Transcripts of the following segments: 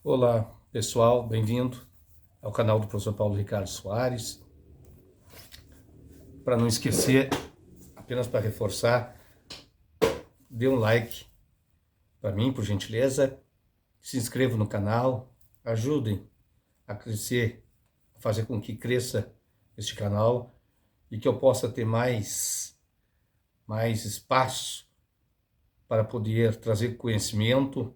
Olá, pessoal, bem-vindo ao canal do professor Paulo Ricardo Soares. Para não esquecer, apenas para reforçar, dê um like para mim, por gentileza, se inscreva no canal, ajudem a crescer, a fazer com que cresça este canal e que eu possa ter mais espaço para poder trazer conhecimento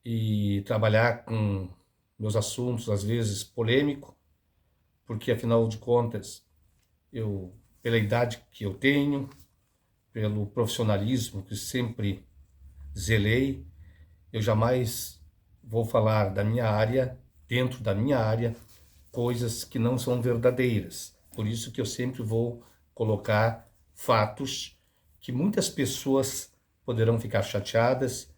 e trabalhar com meus assuntos, às vezes polêmicos, porque afinal de contas, pela idade que eu tenho, pelo profissionalismo que sempre zelei, eu jamais vou falar da minha área, dentro da minha área, coisas que não são verdadeiras. Por isso que eu sempre vou colocar fatos que muitas pessoas poderão ficar chateadas,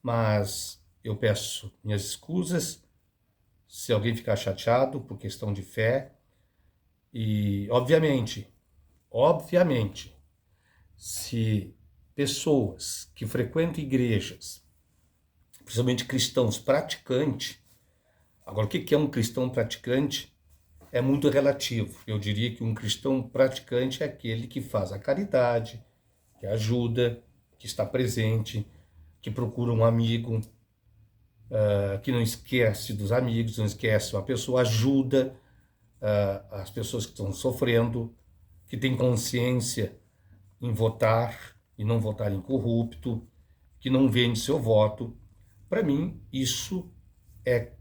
mas eu peço minhas escusas se alguém ficar chateado por questão de fé. E, obviamente, se pessoas que frequentam igrejas, principalmente cristãos praticantes, agora o que é um cristão praticante é muito relativo. Eu diria que um cristão praticante é aquele que faz a caridade, que ajuda, que está presente, que procura um amigo, que não esquece dos amigos, não esquece uma pessoa, ajuda as pessoas que estão sofrendo, que tem consciência em votar e não votar em corrupto, que não vende seu voto. Para mim, isso é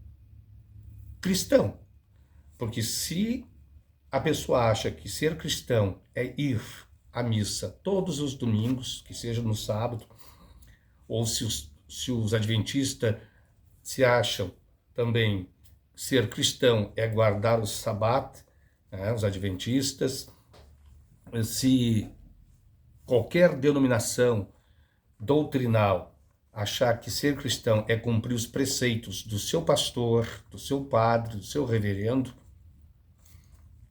cristão. Porque se a pessoa acha que ser cristão é ir à missa todos os domingos, que seja no sábado, ou se os adventistas se acham também ser cristão é guardar o sabat, né, os adventistas, se qualquer denominação doutrinal achar que ser cristão é cumprir os preceitos do seu pastor, do seu padre, do seu reverendo,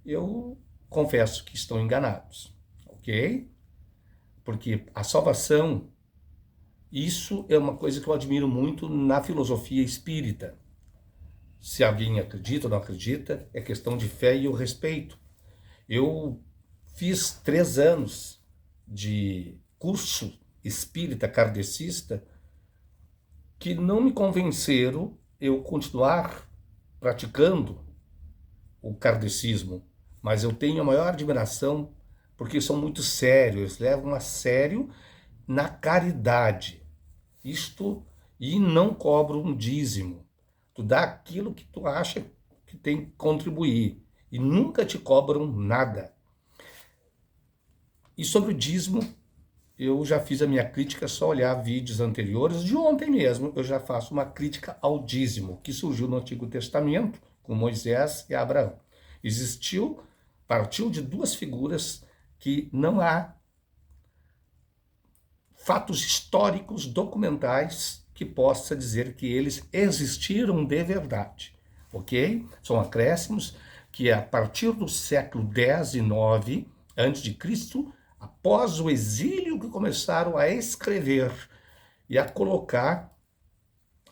eu confesso que estão enganados, ok? Porque a salvação, isso é uma coisa que eu admiro muito na filosofia espírita. Se alguém acredita ou não acredita, é questão de fé e o respeito. Eu fiz 3 anos de curso espírita kardecista que não me convenceram eu continuar praticando o kardecismo, mas eu tenho a maior admiração porque são muito sérios, eles levam a sério na caridade. Isto, e não cobram um dízimo. Tu dá aquilo que tu acha que tem que contribuir e nunca te cobram nada. E sobre o dízimo, eu já fiz a minha crítica, só olhar vídeos anteriores, de ontem mesmo, eu já faço uma crítica ao dízimo, que surgiu no Antigo Testamento, com Moisés e Abraão. Partiu de 2 figuras que não há fatos históricos, documentais, que possa dizer que eles existiram de verdade, ok? São acréscimos que a partir do século X e IX a.C., após o exílio, que começaram a escrever e a colocar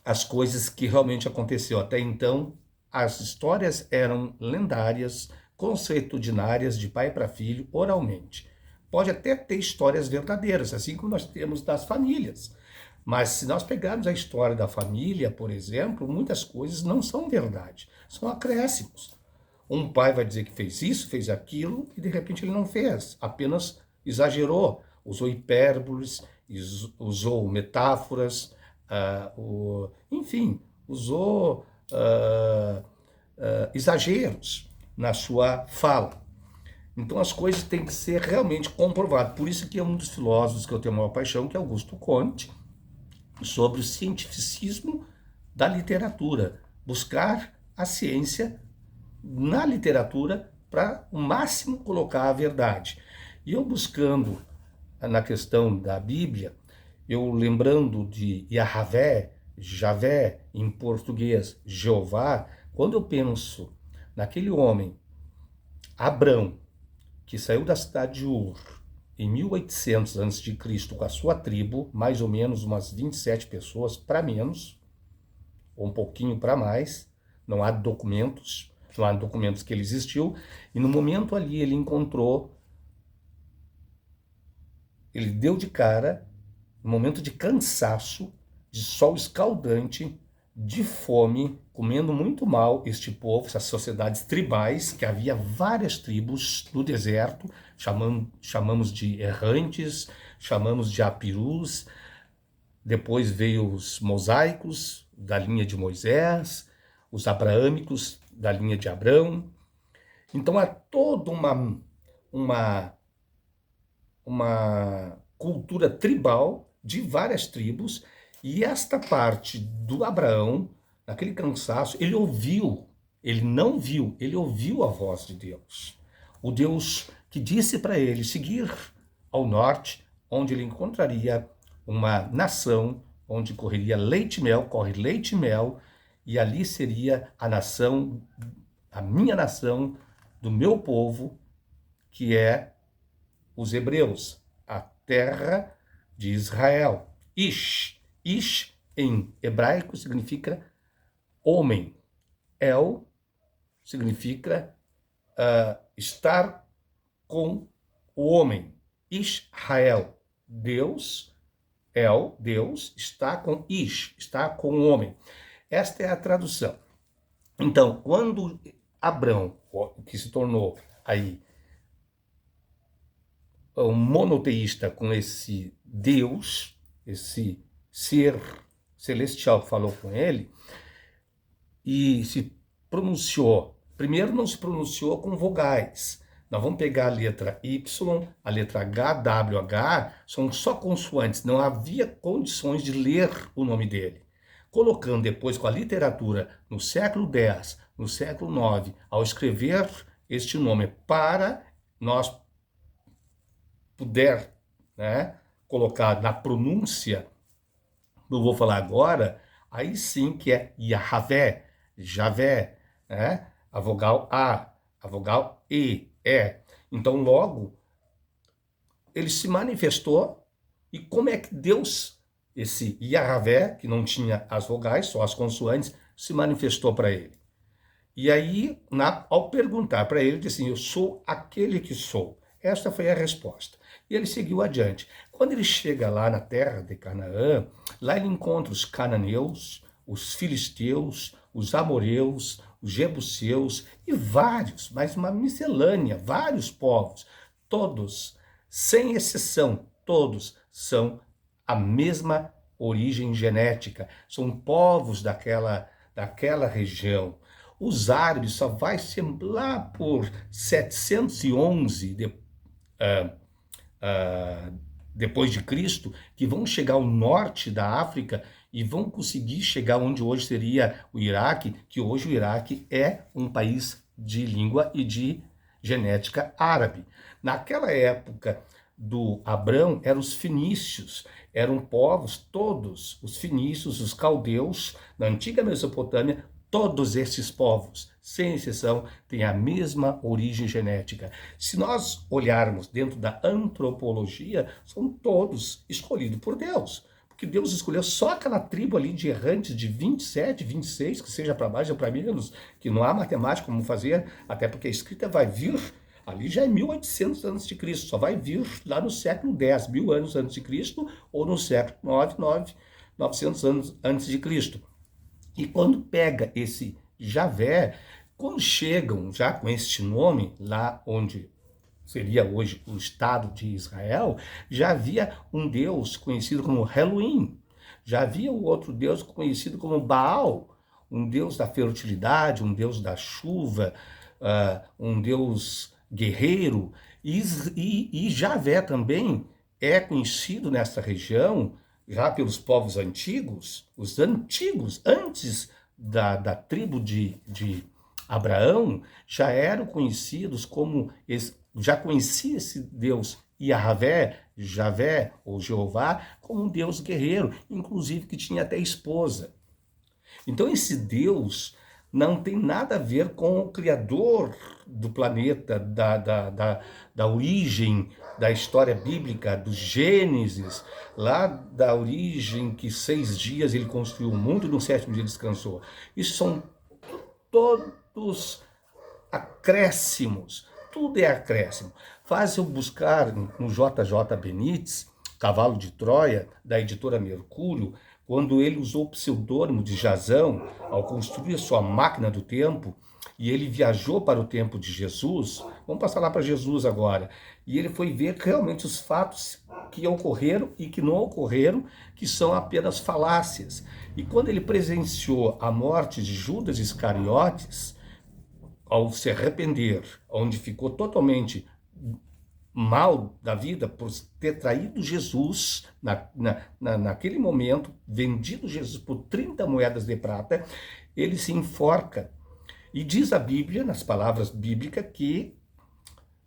as coisas que realmente aconteceu. Até então, as histórias eram lendárias, consuetudinárias, de pai para filho, oralmente. Pode até ter histórias verdadeiras, assim como nós temos das famílias. Mas se nós pegarmos a história da família, por exemplo, muitas coisas não são verdade, são acréscimos. Um pai vai dizer que fez isso, fez aquilo, e de repente ele não fez, apenas exagerou, usou hipérboles, usou metáforas, enfim, usou exageros na sua fala. Então as coisas têm que ser realmente comprovadas. Por isso que é um dos filósofos que eu tenho a maior paixão, que é Augusto Comte, sobre o cientificismo da literatura. Buscar a ciência na literatura para o máximo colocar a verdade. E eu buscando na questão da Bíblia, eu lembrando de Yahvé, Javé, em português, Jeová, quando eu penso naquele homem, Abrão, que saiu da cidade de Ur em 1800 a.C., com a sua tribo, mais ou menos umas 27 pessoas, para menos, ou um pouquinho para mais, não há documentos que ele existiu, e no momento ali ele deu de cara, no momento de cansaço, de sol escaldante, de fome, comendo muito mal este povo, essas sociedades tribais, que havia várias tribos no deserto, chamamos de errantes, chamamos de apirus, depois veio os mosaicos, da linha de Moisés, os abraâmicos, da linha de Abrão. Então há toda uma cultura tribal de várias tribos, e esta parte do Abraão, naquele cansaço, ele não viu, ele ouviu a voz de Deus. O Deus que disse para ele seguir ao norte, onde ele encontraria uma nação onde correria leite e mel, corre leite e mel, e ali seria a nação, a minha nação, do meu povo, que é os hebreus, a terra de Israel. Ish em hebraico significa homem. El significa estar com o homem. Israel, Deus, Deus, está com está com o homem. Esta é a tradução. Então, quando Abrão, que se tornou aí um monoteísta com esse Deus, esse ser celestial que falou com ele, e se pronunciou, primeiro não se pronunciou com vogais. Nós vamos pegar a letra Y, a letra H, W, H, são só consoantes, não havia condições de ler o nome dele. Colocando depois com a literatura no século X, no século IX, ao escrever este nome para nós puder, né, colocar na pronúncia, não vou falar agora, aí sim que é Yahvé, Javé, né, a vogal A, a vogal E. Então logo ele se manifestou, e como é que Deus, esse Yahvé, que não tinha as vogais, só as consoantes, se manifestou para ele? E aí, ao perguntar para ele, disse assim, eu sou aquele que sou. Esta foi a resposta. E ele seguiu adiante. Quando ele chega lá na terra de Canaã, lá ele encontra os cananeus, os filisteus, os amoreus, os jebuseus e vários, mas uma miscelânea, vários povos. Todos, sem exceção, todos são a mesma origem genética. São povos daquela região. Os árabes só vai ser lá por 711 depois de Cristo, que vão chegar ao norte da África e vão conseguir chegar onde hoje seria o Iraque, que hoje o Iraque é um país de língua e de genética árabe. Naquela época do Abrão, eram os fenícios, eram povos, todos os fenícios, os caldeus, na antiga Mesopotâmia, todos esses povos, sem exceção, têm a mesma origem genética. Se nós olharmos dentro da antropologia, são todos escolhidos por Deus. Porque Deus escolheu só aquela tribo ali de errantes de 27, 26, que seja para mais ou para menos, que não há matemática como fazer, até porque a escrita vai vir, ali já é 1800 antes de Cristo, só vai vir lá no século X, 1000 anos antes de Cristo, ou no século IX, 900 anos antes de Cristo. E quando pega esse Javé, quando chegam já com este nome, lá onde seria hoje o Estado de Israel, já havia um Deus conhecido como Elohim, já havia o outro Deus conhecido como Baal, um Deus da fertilidade, um Deus da chuva, um Deus guerreiro, e Javé também é conhecido nessa região já pelos povos antigos, os antigos, antes da tribo de Abraão, já eram conhecidos como, já conhecia esse Deus Yahvé, Javé ou Jeová, como um Deus guerreiro, inclusive que tinha até esposa. Então esse Deus, não tem nada a ver com o Criador do planeta, da origem da história bíblica, do Gênesis, lá da origem que 6 dias ele construiu o mundo e no 7º dia descansou. Isso são todos acréscimos, tudo é acréscimo. Faz eu buscar no JJ Benítez, Cavalo de Troia, da editora Mercúrio, quando ele usou o pseudônimo de Jazão ao construir sua máquina do tempo, e ele viajou para o tempo de Jesus. Vamos passar lá para Jesus agora. E ele foi ver realmente os fatos que ocorreram e que não ocorreram, que são apenas falácias. E quando ele presenciou a morte de Judas Iscariotes, ao se arrepender, onde ficou totalmente mal da vida por ter traído Jesus naquele momento, vendido Jesus por 30 moedas de prata, ele se enforca. E diz a Bíblia, nas palavras bíblicas, que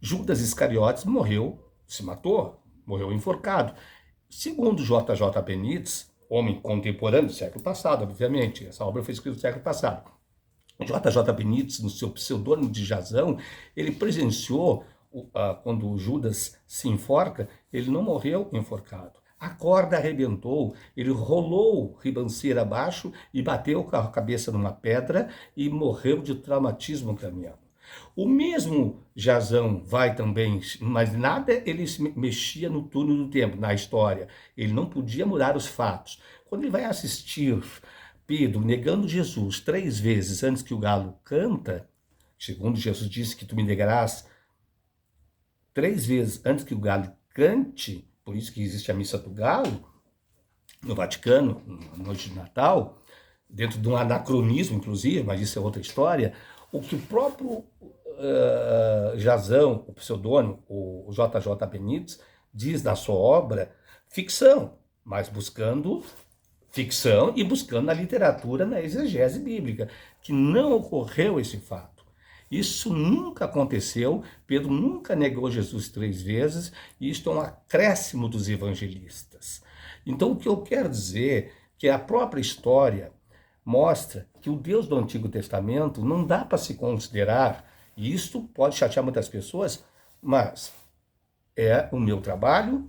Judas Iscariotes morreu, se matou, morreu enforcado. Segundo JJ Benítez, homem contemporâneo do século passado, obviamente, essa obra foi escrita no século passado, JJ Benítez, no seu pseudônimo de Jazão, ele presenciou, quando Judas se enforca, ele não morreu enforcado. A corda arrebentou, ele rolou ribanceira abaixo e bateu com a cabeça numa pedra e morreu de traumatismo craniano. O mesmo Jazão vai também, mas nada ele mexia no túnel do tempo, na história. Ele não podia mudar os fatos. Quando ele vai assistir Pedro negando Jesus 3 vezes antes que o galo canta, segundo Jesus disse que tu me negarás 3 vezes antes que o galo cante, por isso que existe a missa do galo, no Vaticano, na noite de Natal, dentro de um anacronismo, inclusive, mas isso é outra história, o que o próprio Jazão, o pseudônimo, o JJ Benítez, diz na sua obra, ficção, mas buscando ficção e buscando na literatura, na exegese bíblica, que não ocorreu esse fato. Isso nunca aconteceu, Pedro nunca negou Jesus 3 vezes, e isto é um acréscimo dos evangelistas. Então, o que eu quero dizer é que a própria história mostra que o Deus do Antigo Testamento não dá para se considerar, e isso pode chatear muitas pessoas, mas é o meu trabalho,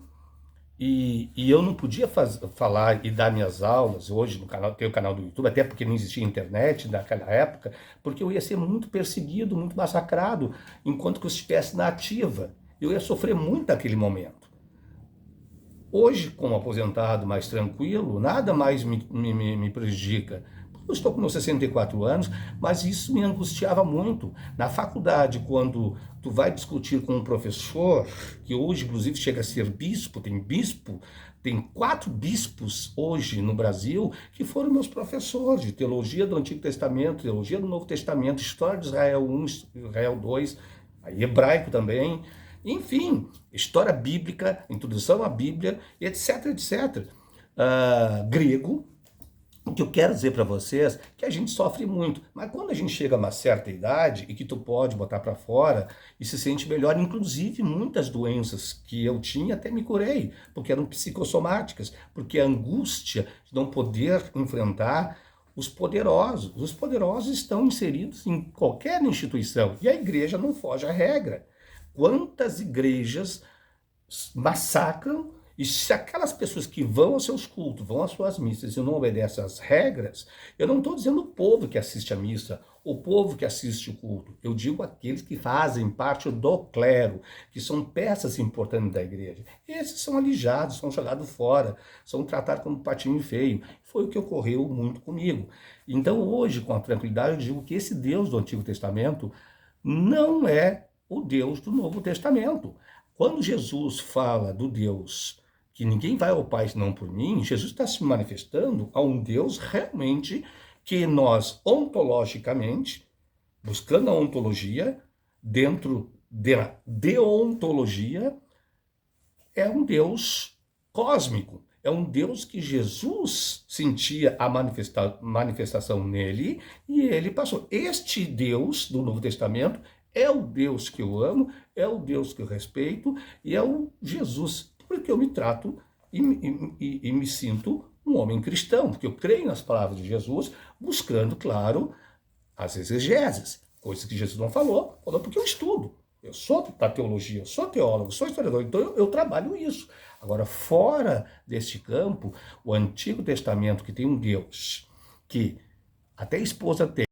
e eu não podia falar e dar minhas aulas hoje no canal, tem o canal do YouTube, até porque não existia internet naquela época, porque eu ia ser muito perseguido, muito massacrado, enquanto que eu estivesse na ativa. Eu ia sofrer muito naquele momento. Hoje, como aposentado mais tranquilo, nada mais me prejudica. Eu estou com meus 64 anos, mas isso me angustiava muito. Na faculdade, quando tu vai discutir com um professor, que hoje inclusive chega a ser bispo, tem 4 bispos hoje no Brasil, que foram meus professores de teologia do Antigo Testamento, teologia do Novo Testamento, história de Israel 1, Israel 2, aí hebraico também, enfim, história bíblica, introdução à Bíblia, etc, etc. Grego. O que eu quero dizer para vocês é que a gente sofre muito, mas quando a gente chega a uma certa idade e que tu pode botar para fora e se sente melhor, inclusive muitas doenças que eu tinha até me curei, porque eram psicossomáticas, porque a angústia de não poder enfrentar os poderosos estão inseridos em qualquer instituição e a igreja não foge à regra. Quantas igrejas massacram? E se aquelas pessoas que vão aos seus cultos, vão às suas missas e não obedecem às regras, eu não estou dizendo o povo que assiste a missa, o povo que assiste o culto. Eu digo aqueles que fazem parte do clero, que são peças importantes da igreja. Esses são alijados, são jogados fora, são tratados como patinho feio. Foi o que ocorreu muito comigo. Então hoje, com a tranquilidade, eu digo que esse Deus do Antigo Testamento não é o Deus do Novo Testamento. Quando Jesus fala do Deus que ninguém vai ao Pai senão por mim, Jesus está se manifestando a um Deus realmente que nós, ontologicamente, buscando a ontologia, dentro da deontologia, é um Deus cósmico, é um Deus que Jesus sentia a manifestação nele e ele passou. Este Deus do Novo Testamento é o Deus que eu amo, é o Deus que eu respeito e é o Jesus, porque eu me trato e me sinto um homem cristão, porque eu creio nas palavras de Jesus, buscando, claro, as exegeses, coisas que Jesus não falou porque eu estudo. Eu sou da teologia, eu sou teólogo, sou historiador, então eu trabalho isso. Agora, fora deste campo, o Antigo Testamento, que tem um Deus que até a esposa tem,